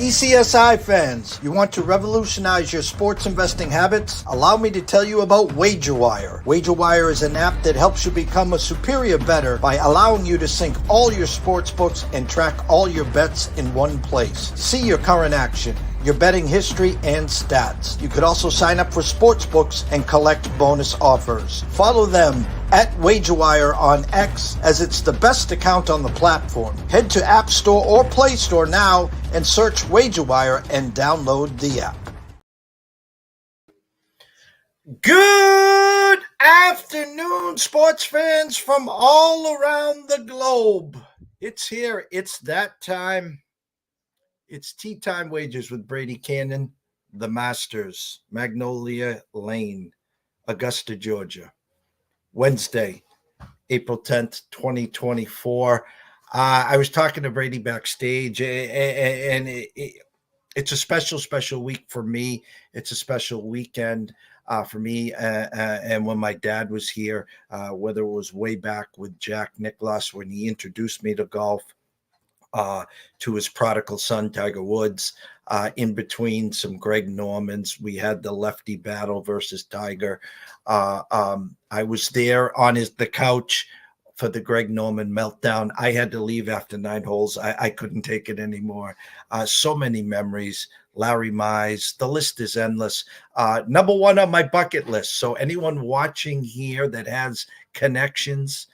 ECSI fans, you want to revolutionize your sports investing habits? Allow me to tell you about WagerWire. WagerWire is an app that helps you become a superior bettor by allowing you to sync all your sports books and track all your bets in one place. See your current action, your betting history, and stats. You could also sign up for sports books and collect bonus offers. Follow them at WagerWire on X, as it's the best account on the platform. Head to App Store or Play Store now and search WagerWire and download the app. Good afternoon, sports fans from all around the globe. It's here. It's that time. It's Tea Time Wagers with Brady Kannon, the Masters, Magnolia Lane, Augusta, Georgia. Wednesday, April 10th, 2024. I was talking to Brady backstage, and it's a special week for me. It's a special weekend for me. And when my dad was here, whether it was way back with Jack Nicklaus when he introduced me to golf, to his prodigal son, Tiger Woods, in between some Greg Normans. We had the lefty battle versus Tiger. I was there on the couch for the Greg Norman meltdown. I had to leave after 9 holes. I couldn't take it anymore. So many memories. Larry Mize, the list is endless. Number one on my bucket list. So anyone watching here that has connections,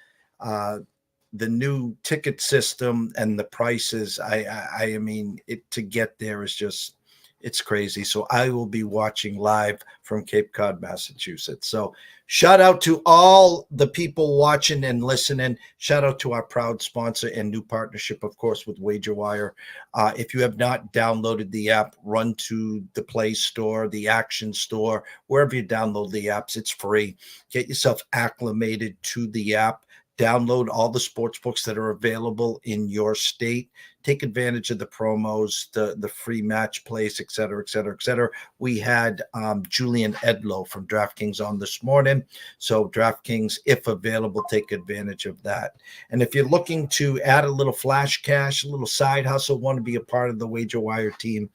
the new ticket system and the prices, I mean, it to get there is just, it's crazy. So I will be watching live from Cape Cod, Massachusetts. So shout out to all the people watching and listening. Shout out to our proud sponsor and new partnership, of course, with WagerWire. If you have not downloaded the app, run to the Play Store, the Action Store, wherever you download the apps. It's free. Get yourself acclimated to the app. Download all the sports books that are available in your state. Take advantage of the promos, the free match plays, et cetera, et cetera, et cetera. We had Julian Edlow from DraftKings on this morning. So DraftKings, if available, take advantage of that. And if you're looking to add a little flash cash, a little side hustle, want to be a part of the WagerWire team,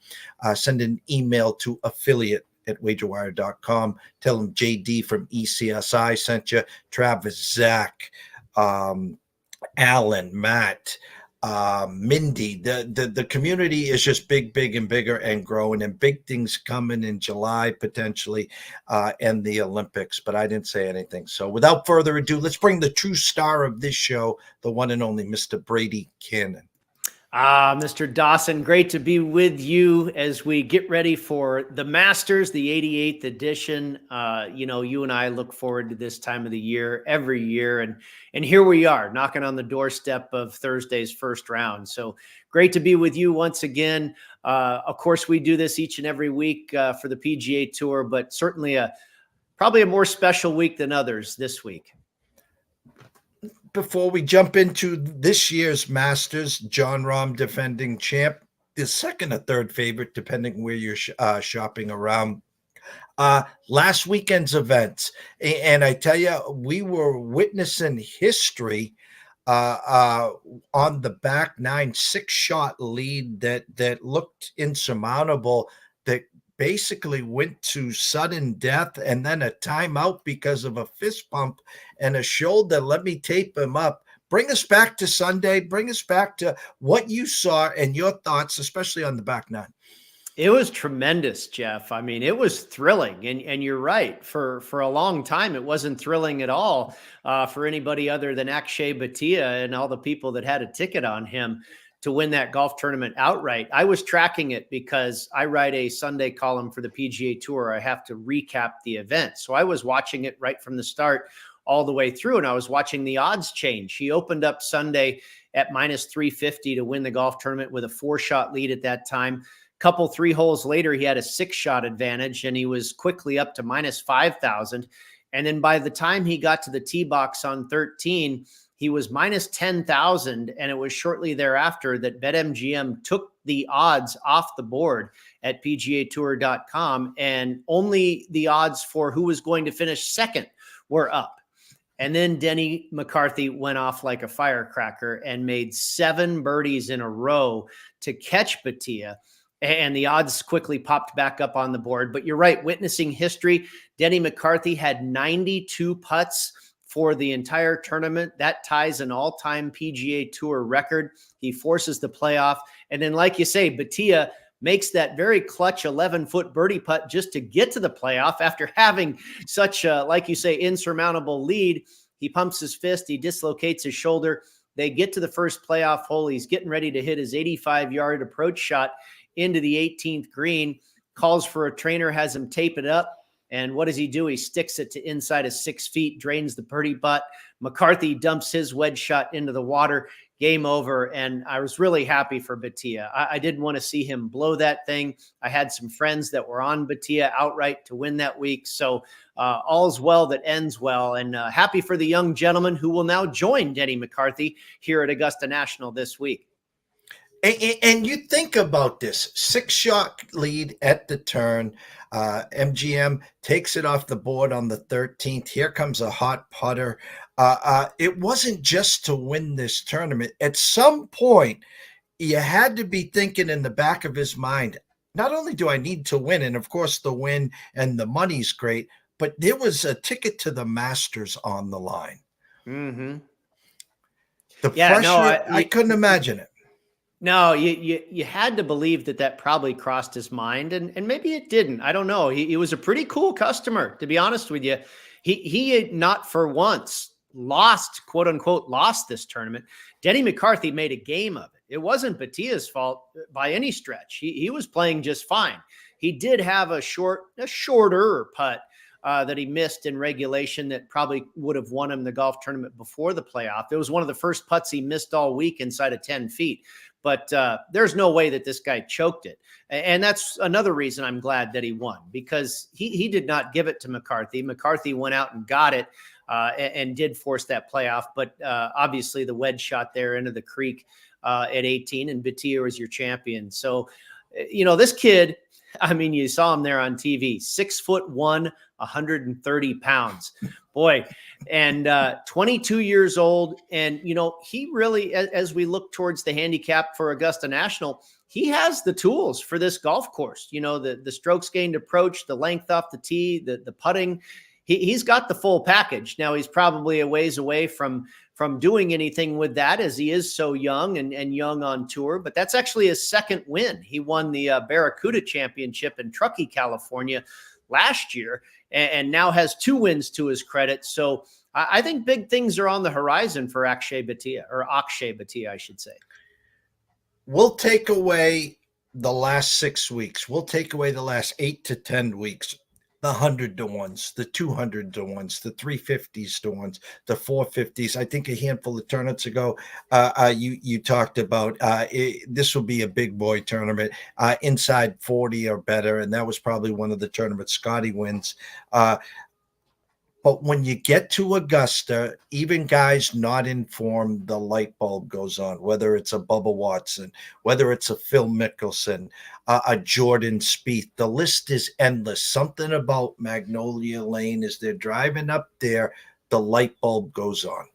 send an email to affiliate@wagerwire.com. Tell them JD from ECSI sent you. Travis, Zach, Alan, Matt, Mindy. The community is just big and bigger and growing, and big things coming in July potentially, and the Olympics. But I didn't say anything. So without further ado, let's bring the true star of this show, the one and only Mr. Brady Kannon. Mr. Dawson, great to be with you as we get ready for the Masters, the 88th edition. You and I look forward to this time of the year every year. And here we are knocking on the doorstep of Thursday's first round. So great to be with you once again. Of course, we do this each and every week for the PGA Tour, but certainly probably a more special week than others this week. Before we jump into this year's Masters, Jon Rahm defending champ, the second or third favorite, depending where you're shopping around. Last weekend's events, and I tell you, we were witnessing history on the back nine, 6-shot lead that looked insurmountable, that basically went to sudden death and then a timeout because of a fist bump and a shoulder. Let me tape him up. Bring us back to Sunday. Bring us back to what you saw and your thoughts, especially on the back nine. It was tremendous, Jeff. I mean, it was thrilling. And you're right. For a long time, it wasn't thrilling at all for anybody other than Akshay Bhatia and all the people that had a ticket on him to win that golf tournament outright. I was tracking it because I write a Sunday column for the PGA Tour. I have to recap the event. So I was watching it right from the start all the way through, and I was watching the odds change. He opened up Sunday at minus 350 to win the golf tournament with a 4-shot lead at that time. Couple 3 holes later, he had a 6-shot advantage, and he was quickly up to minus 5,000. And then by the time he got to the tee box on 13, he was minus 10,000, and it was shortly thereafter that BetMGM took the odds off the board at PGAtour.com, and only the odds for who was going to finish second were up. And then Denny McCarthy went off like a firecracker and made 7 birdies in a row to catch Bhatia. and the odds quickly popped back up on the board. But you're right, witnessing history. Denny McCarthy had 92 putts for the entire tournament. That ties an all-time PGA Tour record. He forces the playoff. And then, like you say, Batia makes that very clutch 11-foot birdie putt just to get to the playoff after having such a, like you say, insurmountable lead. He pumps his fist. He dislocates his shoulder. They get to the first playoff hole. He's getting ready to hit his 85-yard approach shot into the 18th green, calls for a trainer, has him tape it up. And what does he do? He sticks it to inside of 6 feet, drains the birdie putt. McCarthy dumps his wedge shot into the water. Game over. And I was really happy for Batia. I didn't want to see him blow that thing. I had some friends that were on Batia outright to win that week. So all's well that ends well. And happy for the young gentleman who will now join Denny McCarthy here at Augusta National this week. And you think about this 6-shot lead at the turn. MGM takes it off the board on the 13th. Here comes a hot putter. It wasn't just to win this tournament. At some point, you had to be thinking in the back of his mind, not only do I need to win, and of course the win and the money's great, but there was a ticket to the Masters on the line. Mm-hmm. The pressure, I couldn't imagine it. No, you had to believe that probably crossed his mind, and maybe it didn't. I don't know. He was a pretty cool customer, to be honest with you. He had not for once lost, quote unquote, lost this tournament. Denny McCarthy made a game of it. It wasn't Batia's fault by any stretch. He was playing just fine. He did have a shorter putt that he missed in regulation that probably would have won him the golf tournament before the playoff. It was one of the first putts he missed all week inside of 10 feet. But there's no way that this guy choked it. And that's another reason I'm glad that he won, because he did not give it to McCarthy. McCarthy went out and got it and did force that playoff. But obviously the wedge shot there into the creek at 18, and Batia was your champion. So, this kid, I mean, you saw him there on TV, 6'1", 130 pounds. Boy, and 22 years old. And, he really, as we look towards the handicap for Augusta National, he has the tools for this golf course. The strokes gained approach, the length off the tee, the putting. He's got the full package. Now, he's probably a ways away from doing anything with that, as he is so young and young on tour. But that's actually his second win. He won the Barracuda Championship in Truckee, California last year, and now has 2 wins to his credit. So I think big things are on the horizon for Akshay Bhatia, I should say. We'll take away the last 6 weeks. We'll take away the last 8 to 10 weeks. The 100 to ones, the 200 to ones, the 350s to ones, the 450s. I think a handful of tournaments ago, you talked about this will be a big boy tournament, inside 40 or better, and that was probably one of the tournaments SCOTTIE wins. But when you get to Augusta, even guys not informed, the light bulb goes on, whether it's a Bubba Watson, whether it's a Phil Mickelson, a Jordan Spieth. The list is endless. Something about Magnolia Lane as they're driving up there, the light bulb goes on.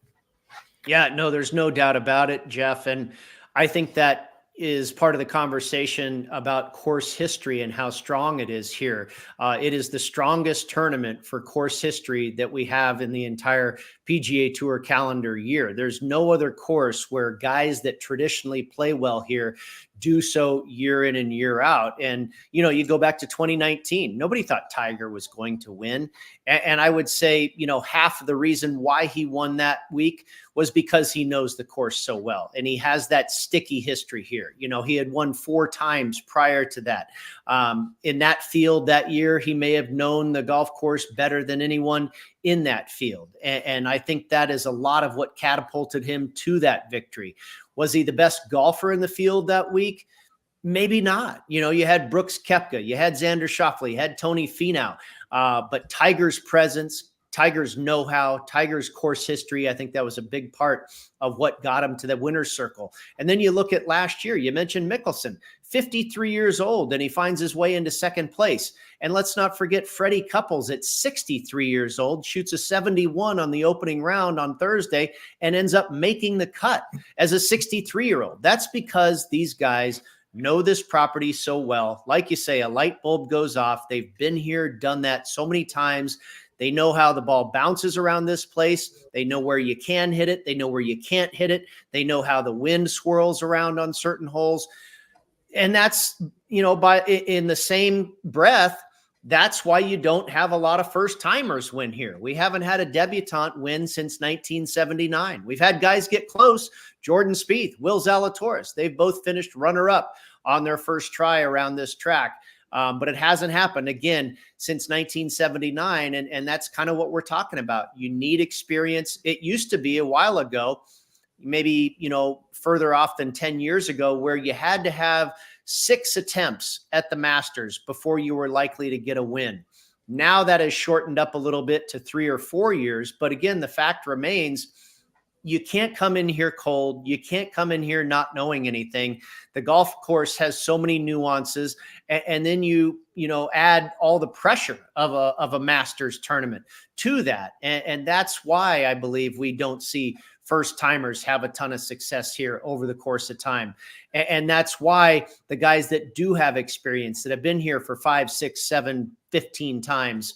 Yeah, no, there's no doubt about it, Jeff. And I think that is part of the conversation about course history and how strong it is here. It is the strongest tournament for course history that we have in the entire PGA Tour calendar year. There's no other course where guys that traditionally play well here do so year in and year out. And, you go back to 2019, nobody thought Tiger was going to win. And I would say, half of the reason why he won that week was because he knows the course so well. And he has that sticky history here. He had won 4 times prior to that. In that field that year, he may have known the golf course better than anyone in that field. And I think that is a lot of what catapulted him to that victory. Was he the best golfer in the field that week? Maybe not. You had Brooks Koepka, you had Xander Schauffele, you had Tony Finau, but Tiger's presence, Tiger's know-how, Tiger's course history, I think that was a big part of what got him to the winner's circle. And then you look at last year, you mentioned Mickelson, 53 years old, and he finds his way into second place. And let's not forget Freddie Couples at 63 years old, shoots a 71 on the opening round on Thursday and ends up making the cut as a 63-year-old. That's because these guys know this property so well. Like you say, a light bulb goes off. They've been here, done that so many times. They know how the ball bounces around this place. They know where you can hit it. They know where you can't hit it. They know how the wind swirls around on certain holes. And that's, in the same breath, that's why you don't have a lot of first timers win here. We haven't had a debutante win since 1979. We've had guys get close. Jordan Spieth, Will Zalatoris, they've both finished runner up on their first try around this track. But it hasn't happened again since 1979. And that's kind of what we're talking about. You need experience. It used to be a while ago, maybe, further off than 10 years ago, where you had to have 6 attempts at the Masters before you were likely to get a win. Now that has shortened up a little bit to 3 or 4 years. But again, the fact remains, you can't come in here cold. You can't come in here not knowing anything. The golf course has so many nuances. And then you add all the pressure of a Masters tournament to that. And that's why I believe we don't see first timers have a ton of success here over the course of time. And that's why the guys that do have experience, that have been here for 5, 6, 7, 15 times,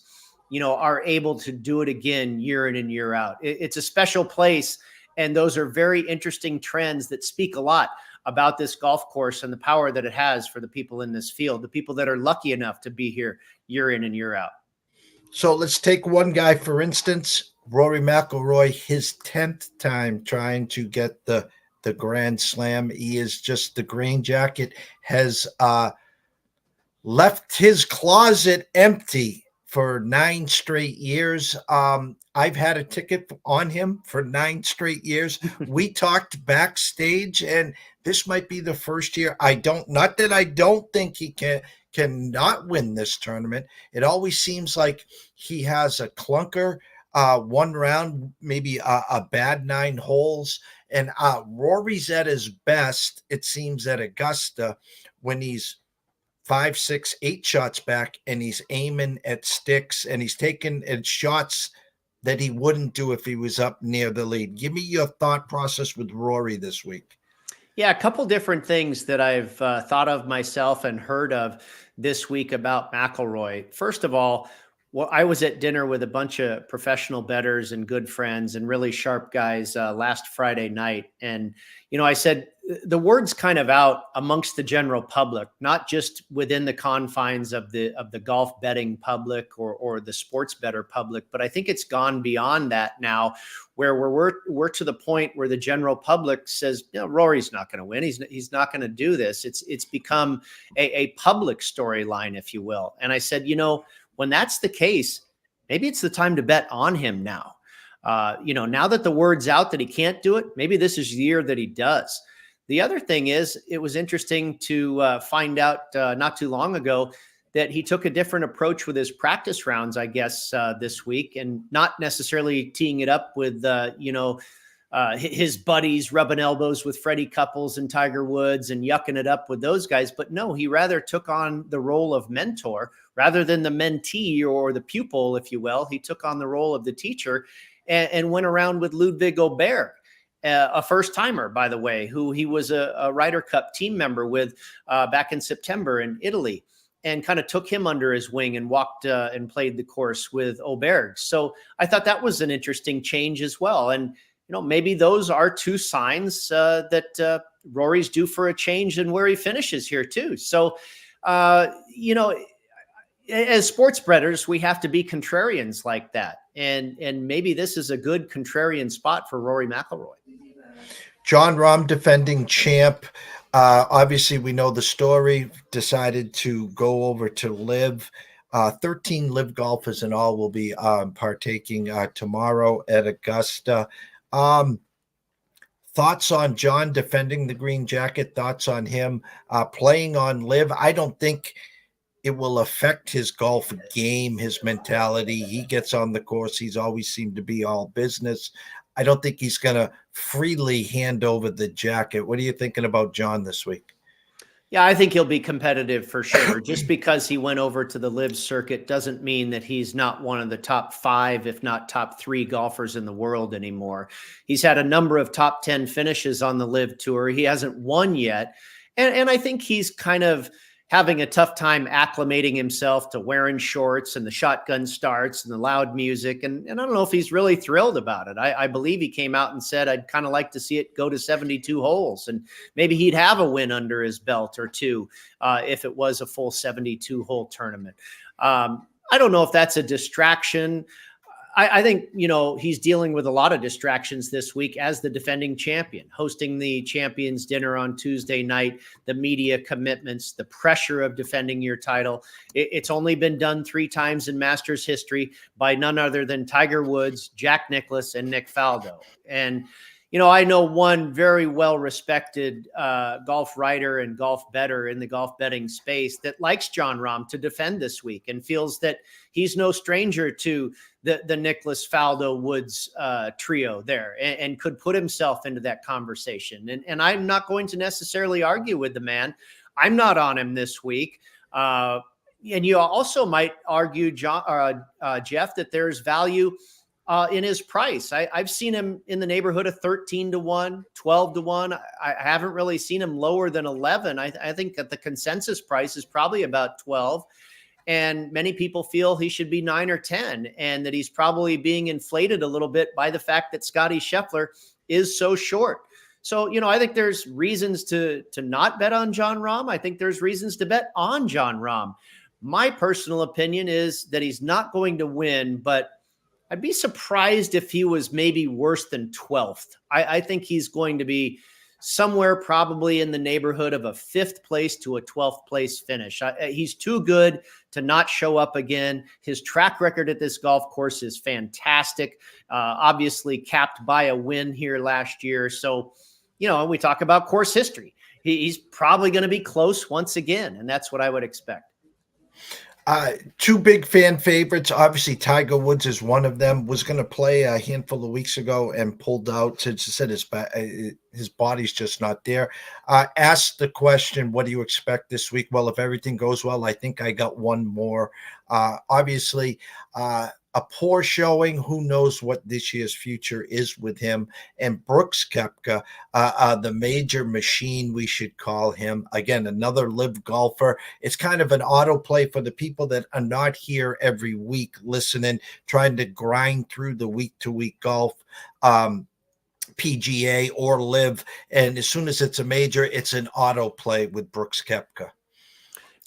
are able to do it again year in and year out. It's a special place. And those are very interesting trends that speak a lot about this golf course and the power that it has for the people in this field, the people that are lucky enough to be here year in and year out. So let's take one guy, for instance, Rory McIlroy, his 10th time trying to get the Grand Slam. He is just the green jacket, has left his closet empty for 9 straight years. I've had a ticket on him for 9 straight years. We talked backstage, and this might be the first year. Not that I don't think he cannot win this tournament. It always seems like he has a clunker, one round, maybe a bad 9 holes. And Rory's at his best, it seems, at Augusta when he's 5, 6, 8 shots back and he's aiming at sticks and he's taking at shots that he wouldn't do if he was up near the lead. Give me your thought process with Rory this week. Yeah, a couple different things that I've thought of myself and heard of this week about McIlroy. First of all, I was at dinner with a bunch of professional bettors and good friends and really sharp guys last Friday night. And, I said, the word's kind of out amongst the general public, not just within the confines of the golf betting public or the sports bettor public, but I think it's gone beyond that now, where we're to the point where the general public says, Rory's not going to win. He's not going to do this. It's become a public storyline, if you will. And I said, when that's the case, maybe it's the time to bet on him now. Now that the word's out that he can't do it, maybe this is the year that he does. The other thing is, it was interesting to find out not too long ago that he took a different approach with his practice rounds, I guess, this week, and not necessarily teeing it up with, his buddies rubbing elbows with Freddie Couples and Tiger Woods and yucking it up with those guys. But no, he rather took on the role of mentor rather than the mentee or the pupil, if you will. He took on the role of the teacher and went around with Ludwig Aubert, a first timer, by the way, who he was a Ryder Cup team member with back in September in Italy, and kind of took him under his wing and walked and played the course with Aubert. So I thought that was an interesting change as well. And, maybe those are 2 signs that Rory's due for a change in where he finishes here too. So, as sports bettors, we have to be contrarians like that. And maybe this is a good contrarian spot for Rory McIlroy. Jon Rahm, defending champ. Obviously, we know the story. Decided to go over to LIV. 13 LIV golfers in all will be partaking tomorrow at Augusta. Thoughts on Jon defending the green jacket? Thoughts on him playing on LIV? I don't think it will affect his golf game, his mentality. He gets on the course. He's always seemed to be all business. I don't think he's going to freely hand over the jacket. What are you thinking about Jon this week? Yeah, I think he'll be competitive for sure. Just because he went over to the LIV circuit doesn't mean that he's not one of the top 5, if not top 3 golfers in the world anymore. He's had a number of top 10 finishes on the LIV tour. He hasn't won yet. And I think he's kind of having a tough time acclimating himself to wearing shorts and the shotgun starts and the loud music. And I don't know if he's really thrilled about it. I believe he came out and said, I'd kind of like to see it go to 72 holes, and maybe he'd have a win under his belt or two if it was a full 72 hole tournament. I don't know if that's a distraction. I think, he's dealing with a lot of distractions this week as the defending champion, hosting the champions dinner on Tuesday night, the media commitments, the pressure of defending your title. It's only been done 3 times in Masters history by none other than Tiger Woods, Jack Nicklaus, and Nick Faldo. And, I know one very well-respected golf writer and golf bettor in the golf betting space that likes Jon Rahm to defend this week and feels that he's no stranger to the Nicklaus Faldo Woods trio there, and could put himself into that conversation. And I'm not going to necessarily argue with the man. I'm not on him this week. And you also might argue, Jeff, that there's value in his price. I've seen him in the neighborhood of 13-1, 12-1. I haven't really seen him lower than 11. I think that the consensus price is probably about 12. And many people feel he should be 9 or 10, and that he's probably being inflated a little bit by the fact that Scottie Scheffler is so short. So, I think there's reasons to not bet on Jon Rahm. I think there's reasons to bet on Jon Rahm. My personal opinion is that he's not going to win, but I'd be surprised if he was maybe worse than 12th. I think he's going to be somewhere probably in the neighborhood of a 5th place to a 12th place finish. He's too good to not show up again. His track record at this golf course is fantastic, obviously capped by a win here last year. So, we talk about course history. He's probably going to be close once again, and that's what I would expect. 2 big fan favorites. Obviously, Tiger Woods is one of them. Was going to play a handful of weeks ago and pulled out. Since said his body's just not there. Asked the question, what do you expect this week? Well, if everything goes well, I think I got one more. Obviously, a poor showing. Who knows what this year's future is with him? And Brooks Koepka, the major machine, we should call him. Again, another live golfer. It's kind of an autoplay for the people that are not here every week listening, trying to grind through the week-to-week golf. PGA or live. And as soon as it's a major, it's an autoplay with Brooks Koepka.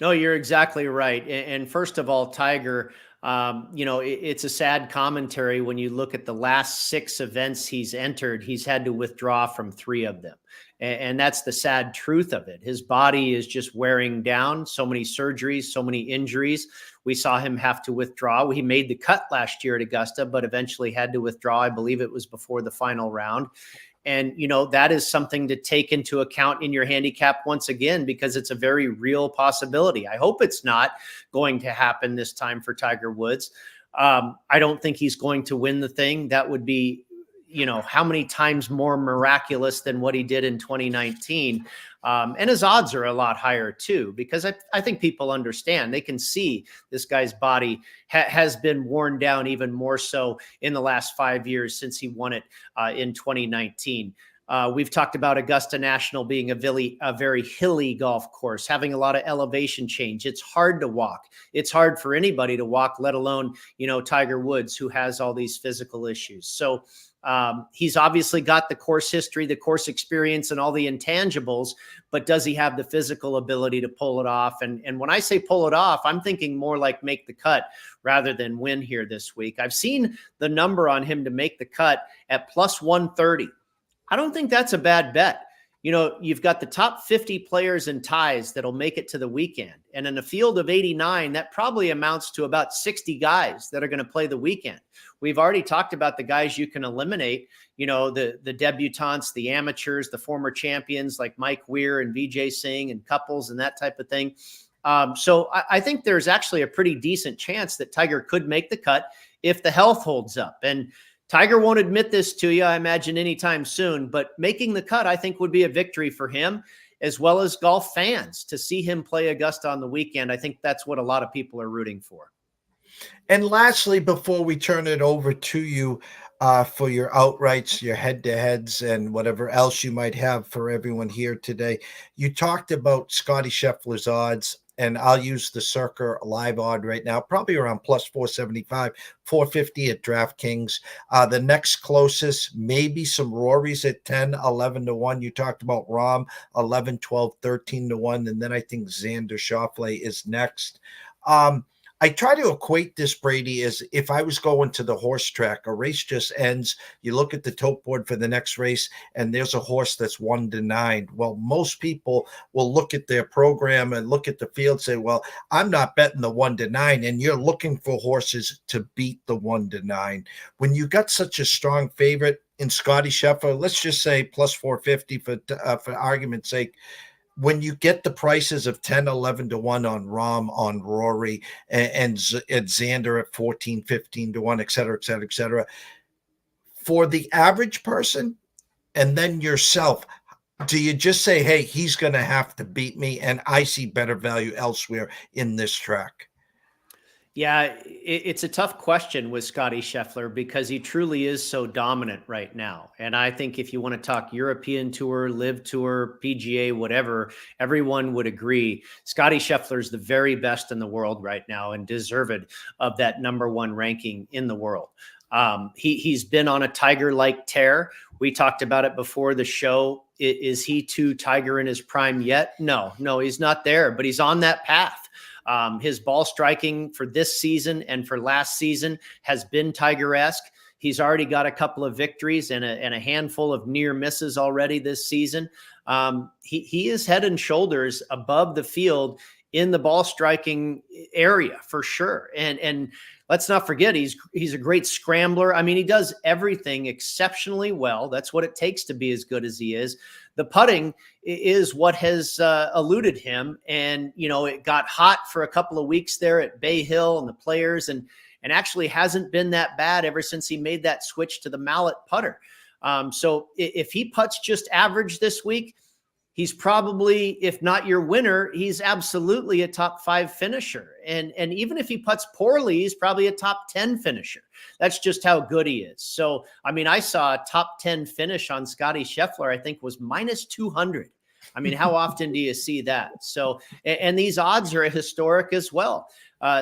No, you're exactly right. And first of all, Tiger, it's a sad commentary when you look at the last 6 events he's entered. He's had to withdraw from 3 of them. And that's the sad truth of it. His body is just wearing down. So many surgeries, so many injuries. We saw him have to withdraw. He made the cut last year at Augusta, but eventually had to withdraw. I believe it was before the final round. And, that is something to take into account in your handicap once again, because it's a very real possibility. I hope it's not going to happen this time for Tiger Woods. I don't think he's going to win the thing. That would be, how many times more miraculous than what he did in 2019. And his odds are a lot higher too, because I think people understand. They can see this guy's body has been worn down even more so in the last 5 years since he won it in 2019. We've talked about Augusta National being a very hilly golf course, having a lot of elevation change. It's hard to walk. It's hard for anybody to walk, let alone, Tiger Woods, who has all these physical issues. So he's obviously got the course history, the course experience, and all the intangibles, but does he have the physical ability to pull it off? And when I say pull it off, I'm thinking more like make the cut rather than win here this week. I've seen the number on him to make the cut at plus 130. I don't think that's a bad bet. You've got the top 50 players and ties that'll make it to the weekend. And in a field of 89, that probably amounts to about 60 guys that are going to play the weekend. We've already talked about the guys you can eliminate, the debutantes, the amateurs, the former champions like Mike Weir and Vijay Singh and Couples and that type of thing. So I think there's actually a pretty decent chance that Tiger could make the cut if the health holds up. And Tiger won't admit this to you, I imagine, anytime soon, but making the cut, I think, would be a victory for him, as well as golf fans, to see him play Augusta on the weekend. I think that's what a lot of people are rooting for. And lastly, before we turn it over to you, for your outrights, your head-to-heads, and whatever else you might have for everyone here today. You talked about Scottie Scheffler's odds, and I'll use the Circa live odd right now, probably around plus 475, 450 at DraftKings. The next closest, maybe some Rorys at 10, 11 to 1. You talked about RAHM, 11, 12, 13 to 1. And then I think Xander Schauffele is next. I try to equate this, Brady, as if I was going to the horse track, a race just ends. You look at the tote board for the next race, and there's a horse that's 1 to 9. Well, most people will look at their program and look at the field, say, well, I'm not betting the 1 to 9. And you're looking for horses to beat the 1 to 9. When you got such a strong favorite in Scottie Scheffler, let's just say plus 450 for argument's sake. When you get the prices of 10, 11 to 1 on RAHM, on Rory, and Xander at 14, 15 to 1, et cetera, et cetera, et cetera, for the average person and then yourself, do you just say, hey, he's going to have to beat me, and I see better value elsewhere in this track? Yeah, it's a tough question with Scottie Scheffler because he truly is so dominant right now. And I think if you want to talk European Tour, Live Tour, PGA, whatever, everyone would agree Scottie Scheffler is the very best in the world right now and deserved of that #1 ranking in the world. He's been on a Tiger-like tear. We talked about it before the show. Is he too Tiger in his prime yet? No, he's not there, but he's on that path. His ball striking for this season and for last season has been Tiger-esque. He's already got a couple of victories and a handful of near misses already this season. He is head and shoulders above the field in the ball striking area for sure. And let's not forget, he's a great scrambler. I mean, he does everything exceptionally well. That's what it takes to be as good as he is. The putting is what has eluded him. And, it got hot for a couple of weeks there at Bay Hill and the Players, and actually hasn't been that bad ever since he made that switch to the mallet putter. So if he putts just average this week, he's probably, if not your winner, he's absolutely a top 5 finisher. And even if he putts poorly, he's probably a top 10 finisher. That's just how good he is. So, I mean, I saw a top 10 finish on Scottie Scheffler, I think was minus 200. I mean, how often do you see that? So, and these odds are historic as well.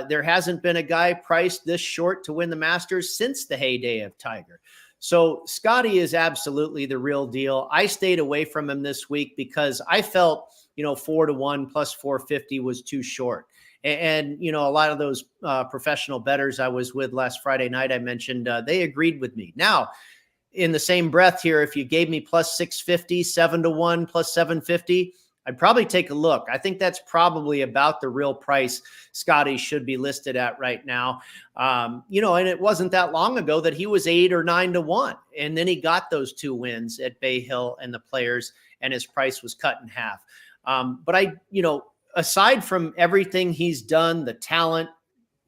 There hasn't been a guy priced this short to win the Masters since the heyday of Tiger. So Scottie is absolutely the real deal. I stayed away from him this week because I felt, 4 to 1 plus 450 was too short. And a lot of those professional bettors I was with last Friday night, I mentioned, they agreed with me. Now, in the same breath here, if you gave me plus 650, 7 to 1, plus 750, I'd probably take a look. I think that's probably about the real price Scottie should be listed at right now. And it wasn't that long ago that he was 8 or 9 to 1. And then he got those 2 wins at Bay Hill and the Players, and his price was cut in half. But aside from everything he's done, the talent,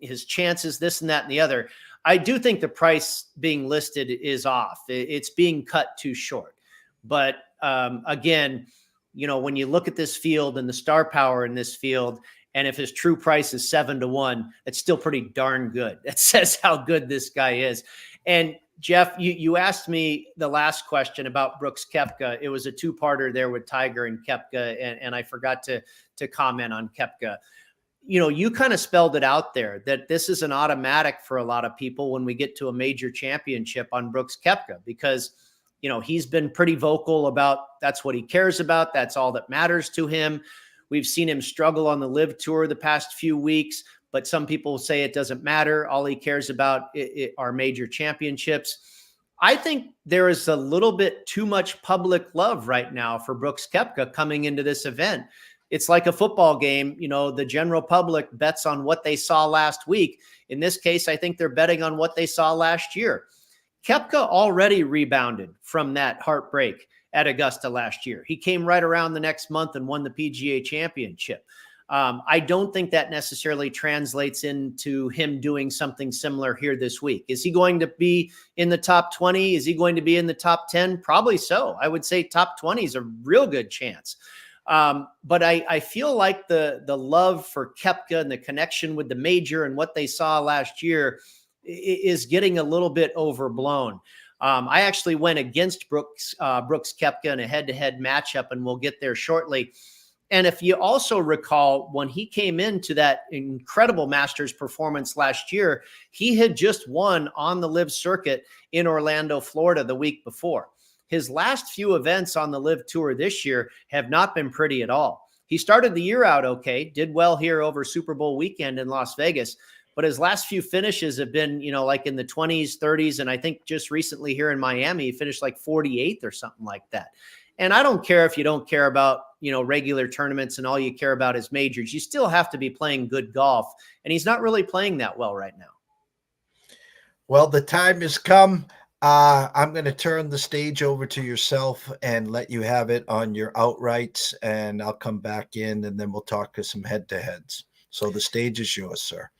his chances, this and that and the other, I do think the price being listed is off. It's being cut too short. But again, when you look at this field and the star power in this field, and if his true price is 7 to 1, it's still pretty darn good. That says how good this guy is. And Jeff, you asked me the last question about Brooks Koepka. It was a 2-parter there with Tiger and Koepka, and I forgot to comment on Koepka. You kind of spelled it out there that this is an automatic for a lot of people when we get to a major championship on Brooks Koepka, because he's been pretty vocal about that's what he cares about. That's all that matters to him. We've seen him struggle on the Live Tour the past few weeks, but some people say it doesn't matter. All he cares about are major championships. I think there is a little bit too much public love right now for Brooks Koepka coming into this event. It's like a football game. The general public bets on what they saw last week. In this case, I think they're betting on what they saw last year. Koepka already rebounded from that heartbreak at Augusta last year. He came right around the next month and won the PGA Championship. I don't think that necessarily translates into him doing something similar here this week. Is he going to be in the top 20? Is he going to be in the top 10? Probably so. I would say top 20 is a real good chance. But I feel like the love for Koepka and the connection with the major and what they saw last year is getting a little bit overblown. I actually went against Brooks Koepka in a head-to-head matchup, and we'll get there shortly. And if you also recall, when he came into that incredible Masters performance last year, he had just won on the LIV circuit in Orlando, Florida the week before. His last few events on the LIV Tour this year have not been pretty at all. He started the year out okay, did well here over Super Bowl weekend in Las Vegas, but his last few finishes have been, like in the 20s, 30s, and I think just recently here in Miami, he finished like 48th or something like that. And I don't care if you don't care about, regular tournaments and all you care about is majors. You still have to be playing good golf, and he's not really playing that well right now. Well, the time has come. I'm going to turn the stage over to yourself and let you have it on your outrights, and I'll come back in, and then we'll talk to some head-to-heads. So the stage is yours, sir.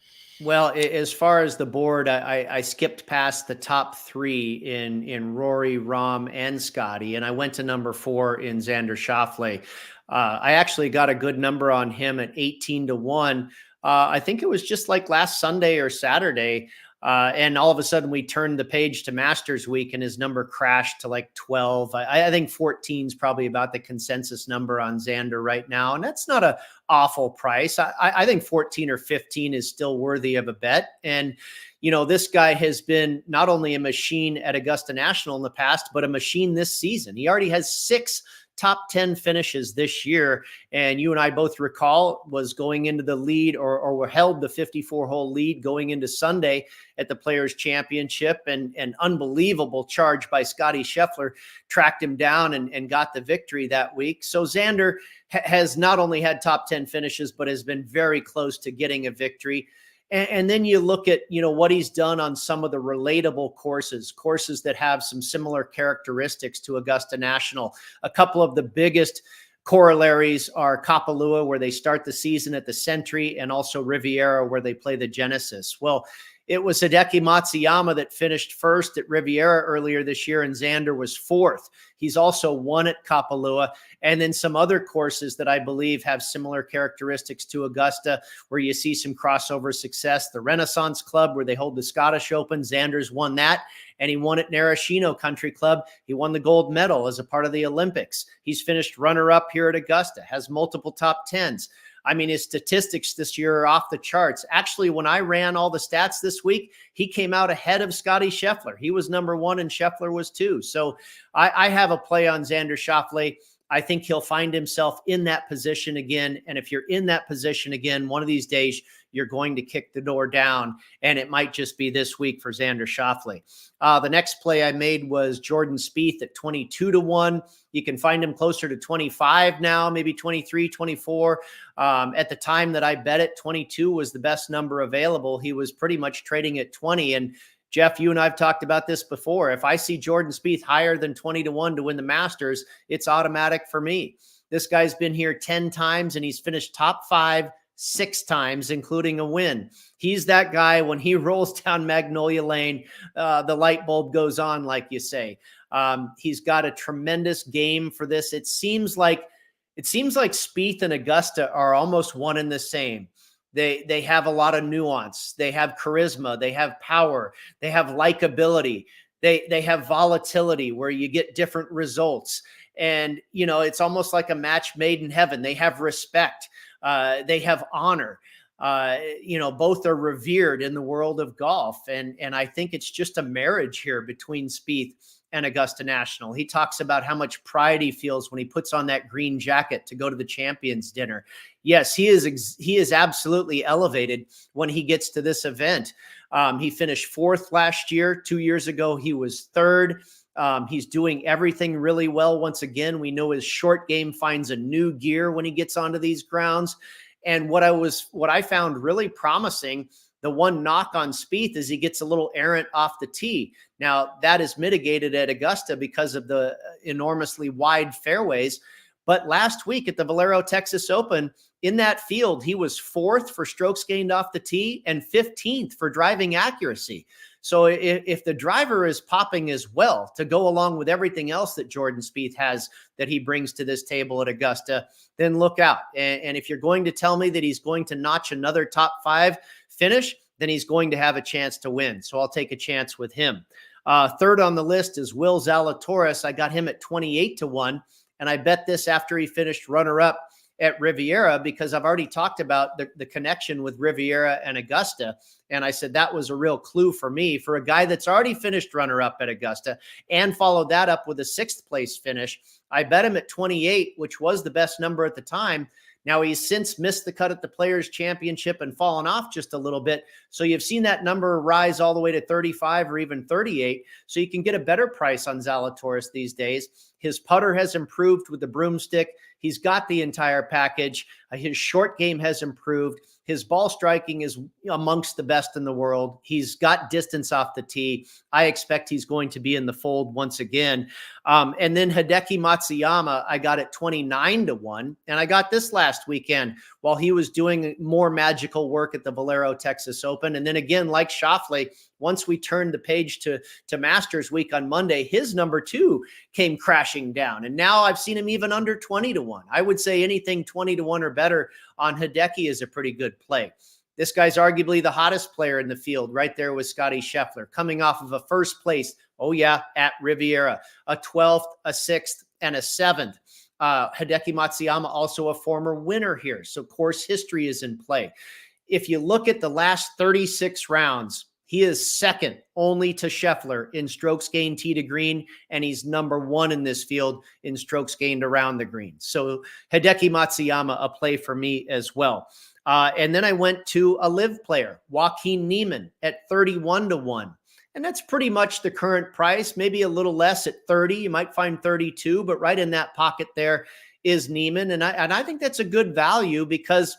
Well, as far as the board, I skipped past the top three in Rory, RAHM, and Scottie, and I went to number 4 in Xander Schauffele. I actually got a good number on him at 18-1. I think it was just like last Sunday or Saturday. And all of a sudden we turned the page to Masters week and his number crashed to like 12. I think 14 is probably about the consensus number on Xander right now. And that's not an awful price. I think 14 or 15 is still worthy of a bet. And, this guy has been not only a machine at Augusta National in the past, but a machine this season. He already has 6 top 10 finishes this year. And you and I both recall was going into the lead or held the 54-hole lead going into Sunday at the Players Championship, and an unbelievable charge by Scottie Scheffler tracked him down and got the victory that week. So Xander has not only had top 10 finishes, but has been very close to getting a victory. And then you look at, what he's done on some of the relatable courses that have some similar characteristics to Augusta National. A couple of the biggest corollaries are Kapalua, where they start the season at the Sentry, and also Riviera, where they play the Genesis. Well, it was Hideki Matsuyama that finished first at Riviera earlier this year, and Xander was 4th. He's also won at Kapalua, and then some other courses that I believe have similar characteristics to Augusta, where you see some crossover success. The Renaissance Club, where they hold the Scottish Open, Xander's won that, and he won at Narashino Country Club. He won the gold medal as a part of the Olympics. He's finished runner-up here at Augusta, has multiple top 10s. I mean, his statistics this year are off the charts. Actually, when I ran all the stats this week, he came out ahead of Scottie Scheffler. He was number 1 and Scheffler was 2. So I have a play on Xander Schauffele. I think he'll find himself in that position again. And if you're in that position again, one of these days, you're going to kick the door down. And it might just be this week for Xander Schauffele. The next play I made was Jordan Spieth at 22-1. You can find him closer to 25 now, maybe 23, 24. At the time that I bet it, 22 was the best number available. He was pretty much trading at 20. And Jeff, you and I've talked about this before. If I see Jordan Spieth higher than 20-1 to win the Masters, it's automatic for me. This guy's been here 10 times and he's finished top 5 6 times, including a win. He's that guy when he rolls down Magnolia Lane, the light bulb goes on, like you say. He's got a tremendous game for this. It seems like Spieth and Augusta are almost one and the same. They have a lot of nuance. They have charisma. They have power. They have likability. They have volatility where you get different results. And, it's almost like a match made in heaven. They have respect. They have honor. Both are revered in the world of golf. And I think it's just a marriage here between Spieth and Augusta National. He talks about how much pride he feels when he puts on that green jacket to go to the champions dinner. Yes, he is absolutely elevated when he gets to this event. He finished 4th last year. 2 years ago, he was 3rd. He's doing everything really well. Once again, we know his short game finds a new gear when he gets onto these grounds. And what I found really promising, the one knock on Spieth is he gets a little errant off the tee. Now, that is mitigated at Augusta because of the enormously wide fairways. But last week at the Valero Texas Open, in that field, he was 4th for strokes gained off the tee and 15th for driving accuracy. So if the driver is popping as well to go along with everything else that Jordan Spieth has that he brings to this table at Augusta, then look out. And if you're going to tell me that he's going to notch another top 5 finish, then he's going to have a chance to win. So I'll take a chance with him. Third on the list is Will Zalatoris. I got him at 28-1, and I bet this after he finished runner-up at Riviera, because I've already talked about the connection with Riviera and Augusta. And I said that was a real clue for me, for a guy that's already finished runner-up at Augusta and followed that up with a 6th place finish. I bet him at 28, which was the best number at the time. Now, he's since missed the cut at the Players' Championship and fallen off just a little bit. So you've seen that number rise all the way to 35 or even 38. So you can get a better price on Zalatoris these days. His putter has improved with the broomstick. He's got the entire package. His short game has improved. His ball striking is amongst the best in the world. He's got distance off the tee. I expect he's going to be in the fold once again. And then Hideki Matsuyama, I got at 29-1. And I got this last weekend while he was doing more magical work at the Valero Texas Open. And then again, like Schauffele, once we turned the page to Masters Week on Monday, his number 2 came crashing down. And now I've seen him even under 20-1. I would say anything 20-1 or better on Hideki is a pretty good play. This guy's arguably the hottest player in the field, right there with Scottie Scheffler, coming off of a 1st place, at Riviera, a 12th, a 6th, and a 7th. Hideki Matsuyama, also a former winner here, so course history is in play. If you look at the last 36 rounds, he is second only to Scheffler in strokes gained tee to green, and he's number 1 in this field in strokes gained around the green. So Hideki Matsuyama, a play for me as well. And then I went to a live player, Joaquin Niemann, at 31-1. And that's pretty much the current price, maybe a little less at 30. You might find 32, but right in that pocket there is Niemann. And I think that's a good value, because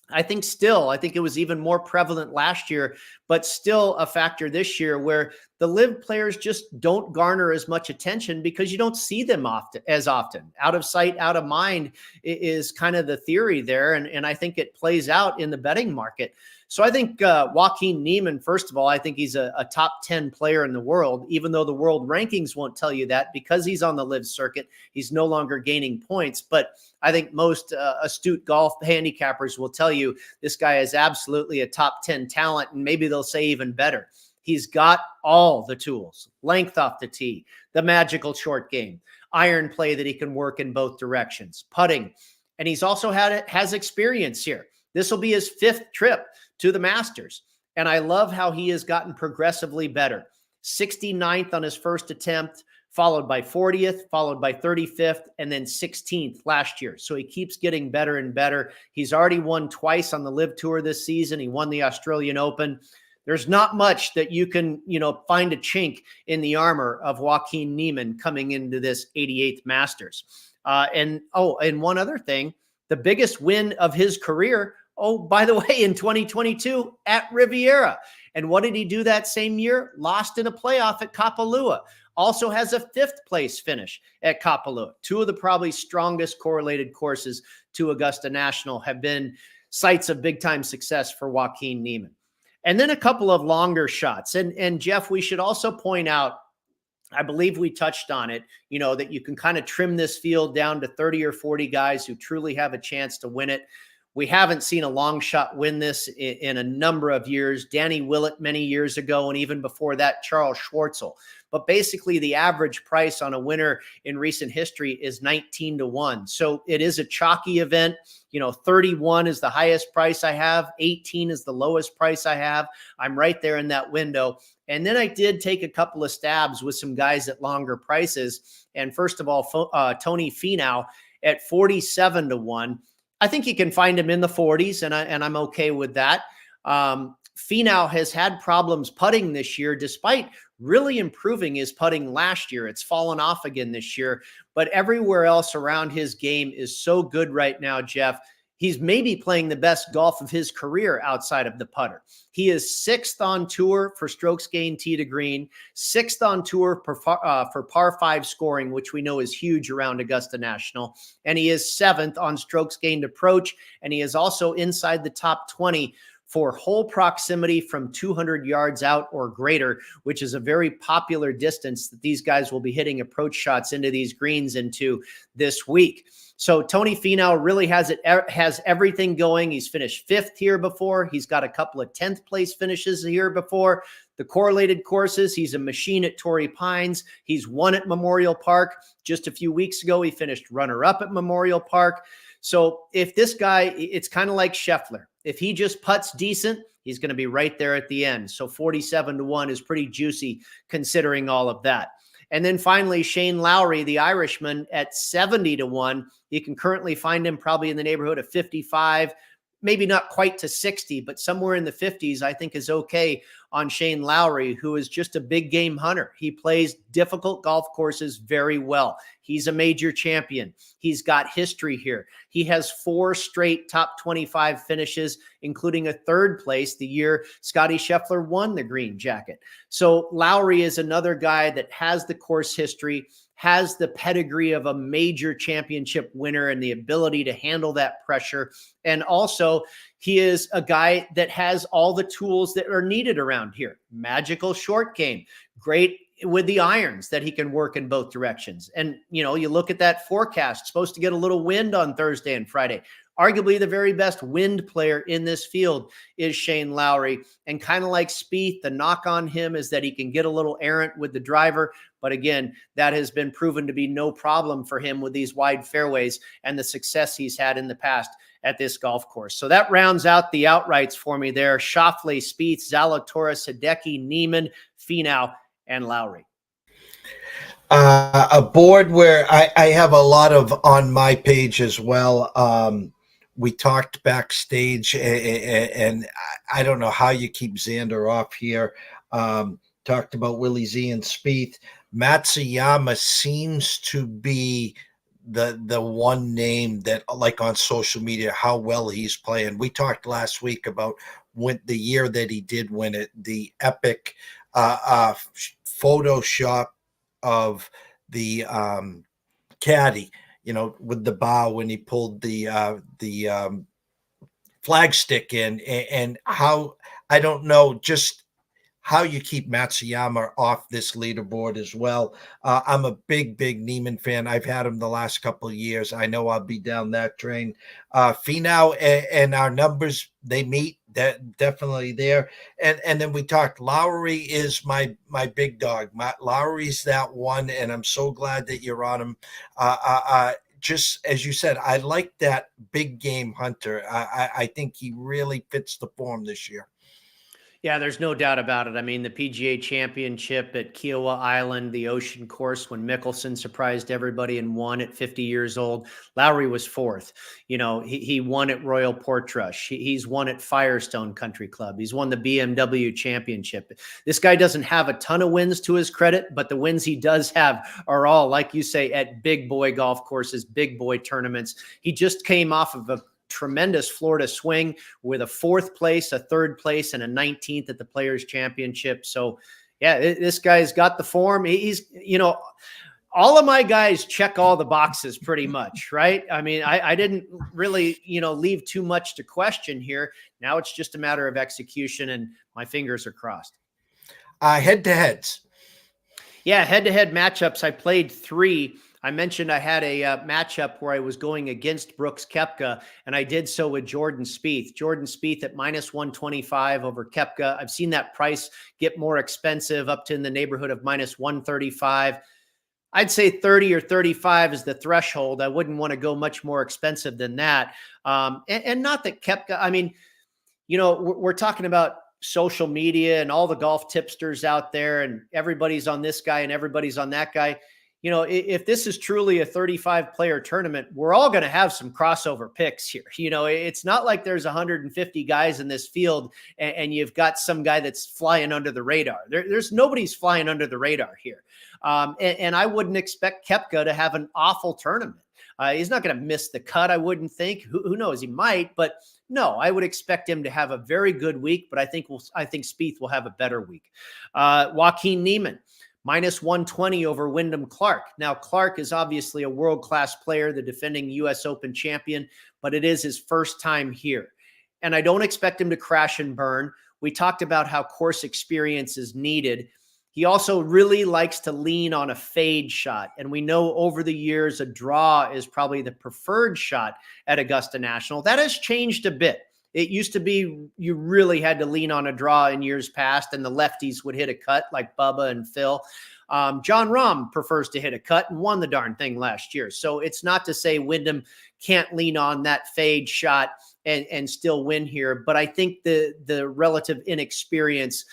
I think it was even more prevalent last year, but still a factor this year, where the live players just don't garner as much attention because you don't see them as often. Out of sight, out of mind is kind of the theory there. And I think it plays out in the betting market. So I think Joaquin Niemann, first of all, I think he's a top 10 player in the world, even though the world rankings won't tell you that, because he's on the live circuit. He's no longer gaining points. But I think most astute golf handicappers will tell you this guy is absolutely a top 10 talent, and maybe they'll say even better. He's got all the tools: length off the tee, the magical short game, iron play that he can work in both directions, putting. And he's also has experience here. This will be his 5th trip to the Masters. And I love how he has gotten progressively better. 69th on his first attempt, followed by 40th, followed by 35th, and then 16th last year. So he keeps getting better and better. He's already won twice on the Live Tour this season. He won the Australian Open. There's not much that you can, find a chink in the armor of Joaquin Niemann coming into this 88th Masters. And one other thing, the biggest win of his career, by the way, in 2022 at Riviera. And what did he do that same year? Lost in a playoff at Kapalua. Also has a 5th place finish at Kapalua. 2 of the probably strongest correlated courses to Augusta National have been sites of big-time success for Joaquin Niemann. And then a couple of longer shots. And Jeff, we should also point out, I believe we touched on it, that you can kind of trim this field down to 30 or 40 guys who truly have a chance to win it. We haven't seen a long shot win this in a number of years. Danny Willett many years ago, and even before that, Charles Schwartzel. But basically, the average price on a winner in recent history is 19-1. So it is a chalky event. 31 is the highest price I have. 18 is the lowest price I have. I'm right there in that window. And then I did take a couple of stabs with some guys at longer prices. And first of all, Tony Finau at 47-1. I think you can find him in the 40s, and I'm okay with that. Finau has had problems putting this year, despite really improving his putting last year. It's fallen off again this year, but everywhere else around his game is so good right now, Jeff. He's maybe playing the best golf of his career outside of the putter. He is 6th on tour for strokes gained tee to green, 6th on tour for par 5 scoring, which we know is huge around Augusta National. And he is 7th on strokes gained approach. And he is also inside the top 20 for hole proximity from 200 yards out or greater, which is a very popular distance that these guys will be hitting approach shots into these greens into this week. So Tony Finau really has everything going. He's finished 5th here before. He's got a couple of 10th place finishes here before. The correlated courses, he's a machine at Torrey Pines. He's won at Memorial Park. Just a few weeks ago, he finished runner-up at Memorial Park. So if this guy, it's kind of like Scheffler. If he just putts decent, he's going to be right there at the end. So 47-1 is pretty juicy considering all of that. And then finally, Shane Lowry, the Irishman, at 70-1. You can currently find him probably in the neighborhood of 55, maybe not quite to 60, but somewhere in the 50s, I think is okay on Shane Lowry, who is just a big game hunter. He plays difficult golf courses very well. He's a major champion. He's got history here. He has 4 straight top 25 finishes, including a 3rd place the year Scottie Scheffler won the green jacket. So Lowry is another guy that has the course history, has the pedigree of a major championship winner and the ability to handle that pressure. And also, he is a guy that has all the tools that are needed around here. Magical short game, great with the irons that he can work in both directions. And, you know, you look at that forecast, supposed to get a little wind on Thursday and Friday. Arguably the very best wind player in this field is Shane Lowry. And kind of like Spieth, the knock on him is that he can get a little errant with the driver. But again, that has been proven to be no problem for him with these wide fairways and the success he's had in the past at this golf course. So that rounds out the outrights for me there. Schauffele, Spieth, Zalatoris, Hideki, Niemann, Finau, and Lowry. A board where I have a lot of on my page as well. We talked backstage, and I don't know how you keep Xander off here. Talked about Willie Z and Spieth. Matsuyama seems to be the one name that, like on social media, how well he's playing. We talked last week about the year that he did win it, the epic Photoshop of the caddy, you know, with the bow when he pulled the flagstick in, and how, I don't know, just how you keep Matsuyama off this leaderboard as well. I'm a big Niemann fan. I've had him the last couple of years. I know I'll be down that train. Finau and our numbers, they meet, definitely there. And then we talked, Lowry is my big dog. Lowry's that one, and I'm so glad that you're on him. Just as you said, I like that big game hunter. I think he really fits the form this year. Yeah, there's no doubt about it. I mean, the PGA Championship at Kiowa Island, the Ocean Course, when Mickelson surprised everybody and won at 50 years old, Lowry was 4th. You know, he won at Royal Portrush. He's won at Firestone Country Club. He's won the BMW Championship. This guy doesn't have a ton of wins to his credit, but the wins he does have are all, like you say, at big boy golf courses, big boy tournaments. He just came off of a tremendous Florida swing with a 4th place, a 3rd place, and a 19th at the Players Championship. So yeah, this guy's got the form. He's, you know, all of my guys check all the boxes pretty much, right? I mean, I didn't really, you know, leave too much to question here. Now it's just a matter of execution, and my fingers are crossed. Head-to-heads. Yeah, head-to-head matchups. I played 3. I mentioned I had a matchup where I was going against Brooks Koepka, and I did so with Jordan Spieth. Jordan Spieth at -125 over Koepka. I've seen that price get more expensive, up to in the neighborhood of -135. I'd say 30 or 35 is the threshold. I wouldn't want to go much more expensive than that. And not that Koepka, I mean, you know, we're talking about social media and all the golf tipsters out there, and everybody's on this guy and everybody's on that guy. You know, if this is truly a 35 player tournament, we're all going to have some crossover picks here. You know, it's not like there's 150 guys in this field and you've got some guy that's flying under the radar. There's nobody's flying under the radar here. And I wouldn't expect Koepka to have an awful tournament. He's not going to miss the cut, I wouldn't think. Who knows? He might, but no, I would expect him to have a very good week. But I think Spieth will have a better week. Joaquin Niemann, -120 over Wyndham Clark. Now, Clark is obviously a world-class player, the defending U.S. Open champion, but it is his first time here. And I don't expect him to crash and burn. We talked about how course experience is needed. He also really likes to lean on a fade shot. And we know over the years, a draw is probably the preferred shot at Augusta National. That has changed a bit. It used to be you really had to lean on a draw in years past, and the lefties would hit a cut like Bubba and Phil. John Rahm prefers to hit a cut and won the darn thing last year. So it's not to say Wyndham can't lean on that fade shot and still win here. But I think the relative inexperience,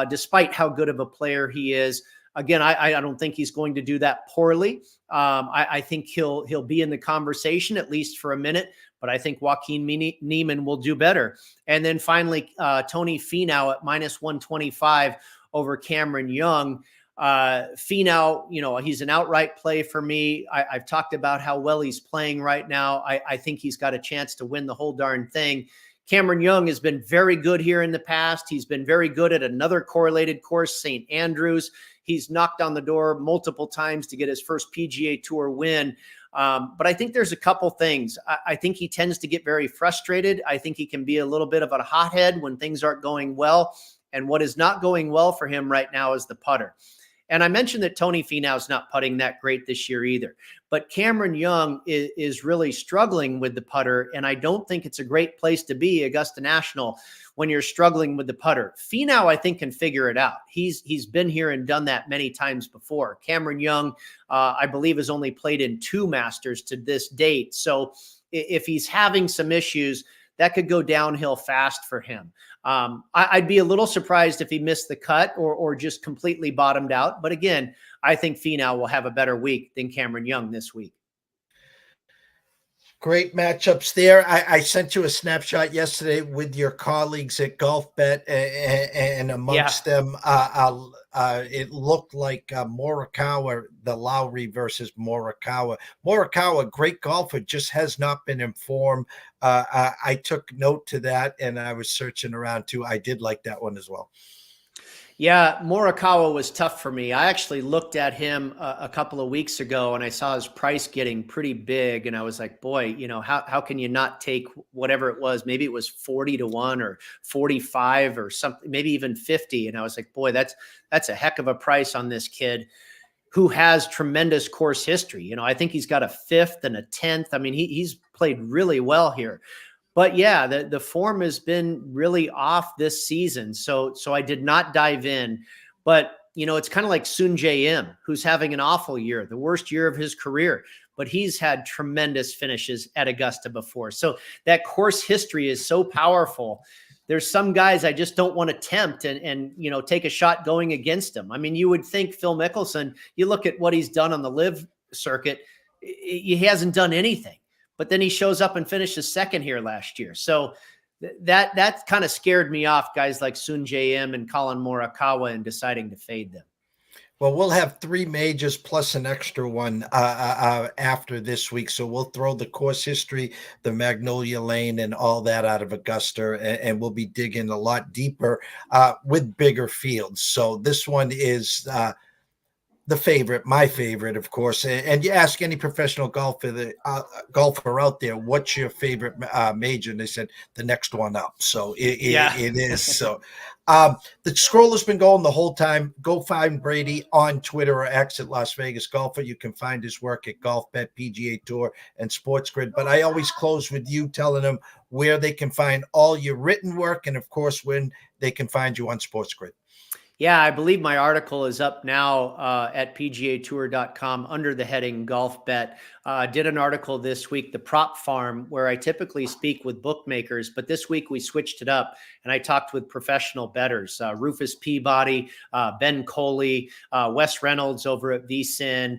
despite how good of a player he is, again, I don't think he's going to do that poorly. I think he'll be in the conversation at least for a minute, but I think Joaquin Niemann will do better. And then finally, Tony Finau at -125 over Cameron Young. Finau, he's an outright play for me. I've talked about how well he's playing right now. I think he's got a chance to win the whole darn thing. Cameron Young has been very good here in the past. He's been very good at another correlated course, St. Andrews. He's knocked on the door multiple times to get his first PGA Tour win. But I think there's a couple things. I think he tends to get very frustrated. I think he can be a little bit of a hothead when things aren't going well. And what is not going well for him right now is the putter. And I mentioned that Tony Finau is not putting that great this year either. But Cameron Young is really struggling with the putter, and I don't think it's a great place to be, Augusta National, when you're struggling with the putter. Finau, I think, can figure it out. He's been here and done that many times before. Cameron Young, I believe, has only played in 2 Masters to this date. So if he's having some issues, that could go downhill fast for him. I'd be a little surprised if he missed the cut or just completely bottomed out. But again, I think Finau will have a better week than Cameron Young this week. Great matchups there. I sent you a snapshot yesterday with your colleagues at GolfBet, and amongst them, it looked like Morikawa, the Lowry versus Morikawa. Morikawa, great golfer, just has not been in form. I took note to that, and I was searching around too. I did like that one as well. Yeah, Morikawa was tough for me. I actually looked at him a couple of weeks ago, and I saw his price getting pretty big, and I was like, boy, how can you not take whatever it was? Maybe it was 40 to 1 or 45 or something, maybe even 50. And I was like, boy, that's a heck of a price on this kid who has tremendous course history. I think he's got a 5th and a 10th. I mean, he's played really well here. But yeah, the form has been really off this season. So I did not dive in. But, it's kind of like Sungjae Im, who's having an awful year, the worst year of his career. But he's had tremendous finishes at Augusta before. So that course history is so powerful. There's some guys I just don't want to tempt and take a shot going against him. I mean, you would think Phil Mickelson, you look at what he's done on the LIV circuit, he hasn't done anything. But then he shows up and finishes second here last year. So that kind of scared me off, guys like Sungjae Im and Colin Morikawa, and deciding to fade them. Well, we'll have 3 majors plus an extra one after this week. So we'll throw the course history, the Magnolia Lane, and all that out of Augusta, and we'll be digging a lot deeper with bigger fields. So this one is the favorite, my favorite, of course. And you ask any professional golfer out there, what's your favorite major? And they said the next one up. So it is. So the scroll has been going the whole time. Go find Brady on Twitter or X at Las Vegas Golfer. You can find his work at GolfBet, PGA Tour, and Sports Grid. But I always close with you telling them where they can find all your written work, and of course, when they can find you on Sports Grid. Yeah, I believe my article is up now at PGAtour.com under the heading Golf Bet. Did an article this week, The Prop Farm, where I typically speak with bookmakers, but this week we switched it up and I talked with professional bettors, Rufus Peabody, Ben Coley, Wes Reynolds over at VSiN,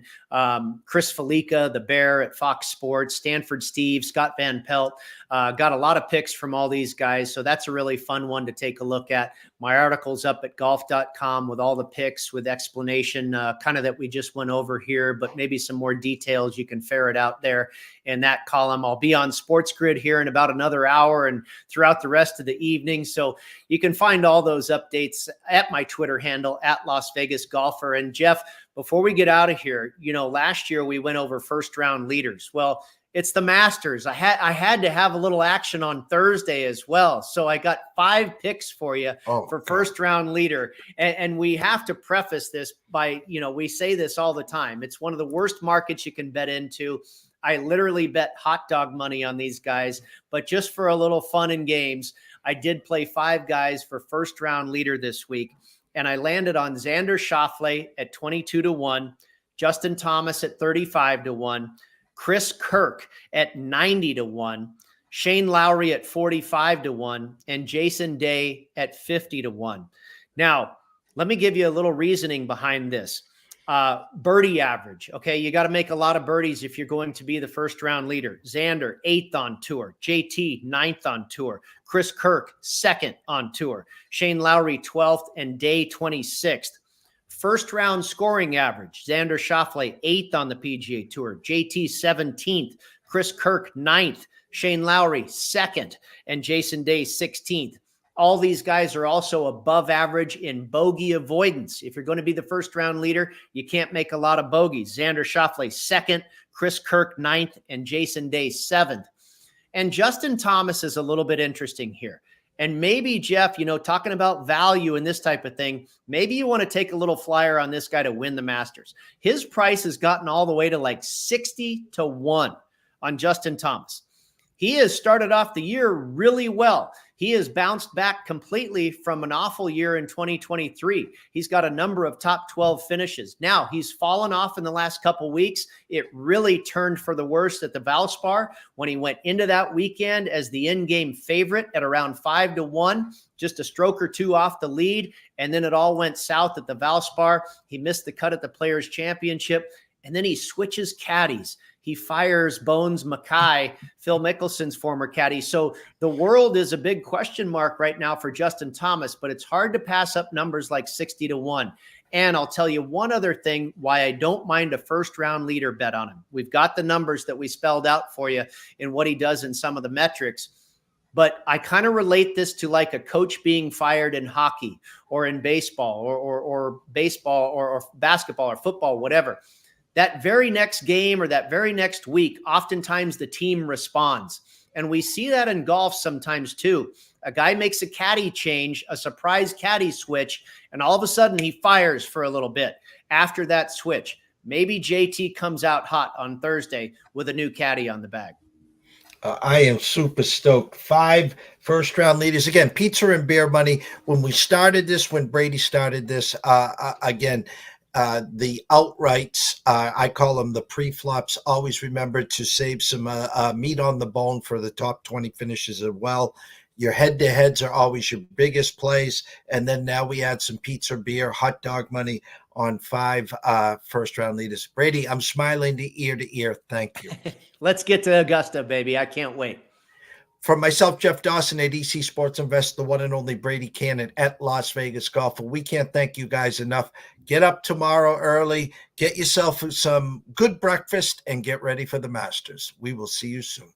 Chris Felica, the Bear at Fox Sports, Stanford Steve, Scott Van Pelt. Got a lot of picks from all these guys, so that's a really fun one to take a look at. My article's up at golf.com with all the picks, with explanation kind of that we just went over here, but maybe some more details you can ferret out there in that column. I'll be on Sports Grid here in about another hour and throughout the rest of the evening. So you can find all those updates at my Twitter handle at Las Vegas Golfer. And Jeff, before we get out of here, last year we went over first round leaders. Well, It's the Masters. I had to have a little action on Thursday as well. So I got 5 picks for you for first round leader. And we have to preface this by, we say this all the time. It's one of the worst markets you can bet into. I literally bet hot dog money on these guys, but just for a little fun and games, I did play 5 guys for first round leader this week. And I landed on Xander Schauffele at 22-1, Justin Thomas at 35-1, Chris Kirk at 90-1, Shane Lowry at 45-1, and Jason Day at 50-1. Now, let me give you a little reasoning behind this. Birdie average. Okay, you got to make a lot of birdies if you're going to be the first round leader. Xander, 8th on tour. JT, 9th on tour. Chris Kirk, 2nd on tour. Shane Lowry, 12th, and Day, 26th. First round scoring average. Xander Schauffele, 8th on the PGA Tour. JT, 17th. Chris Kirk, 9th. Shane Lowry, 2nd. And Jason Day, 16th. All these guys are also above average in bogey avoidance. If you're going to be the first round leader, you can't make a lot of bogeys. Xander Schauffele, 2nd. Chris Kirk, 9th. And Jason Day, 7th. And Justin Thomas is a little bit interesting here. And maybe, Jeff, talking about value and this type of thing, maybe you want to take a little flyer on this guy to win the Masters. His price has gotten all the way to like 60-1 on Justin Thomas. He has started off the year really well. He has bounced back completely from an awful year in 2023. He's got a number of top 12 finishes. Now, he's fallen off in the last couple weeks. It really turned for the worst at the Valspar when he went into that weekend as the in-game favorite at around 5-1, just a stroke or 2 off the lead. And then it all went south at the Valspar. He missed the cut at the Players' Championship. And then he switches caddies. He fires Bones Mackay, Phil Mickelson's former caddy. So the world is a big question mark right now for Justin Thomas, but it's hard to pass up numbers like 60-1. And I'll tell you one other thing why I don't mind a first round leader bet on him. We've got the numbers that we spelled out for you in what he does in some of the metrics. But I kind of relate this to like a coach being fired in hockey or in baseball or baseball or basketball or football, whatever. That very next game or that very next week, oftentimes the team responds. And we see that in golf sometimes too. A guy makes a caddy change, a surprise caddy switch, and all of a sudden he fires for a little bit after that switch. Maybe JT comes out hot on Thursday with a new caddy on the bag. I am super stoked. 5 first round leaders. Again, pizza and beer money. When we started this, when Brady started this, the outrights, I call them the pre-flops. Always remember to save some meat on the bone for the top 20 finishes as well. Your head-to-heads are always your biggest plays. And then now we add some pizza, beer, hot dog money on 5 first-round leaders. Brady, I'm smiling ear to ear. Thank you. Let's get to Augusta, baby. I can't wait. For myself, Jeff Dawson at EC Sports Invest, the one and only Brady Kannon at Las Vegas Golfer. We can't thank you guys enough. Get up tomorrow early, get yourself some good breakfast, and get ready for the Masters. We will see you soon.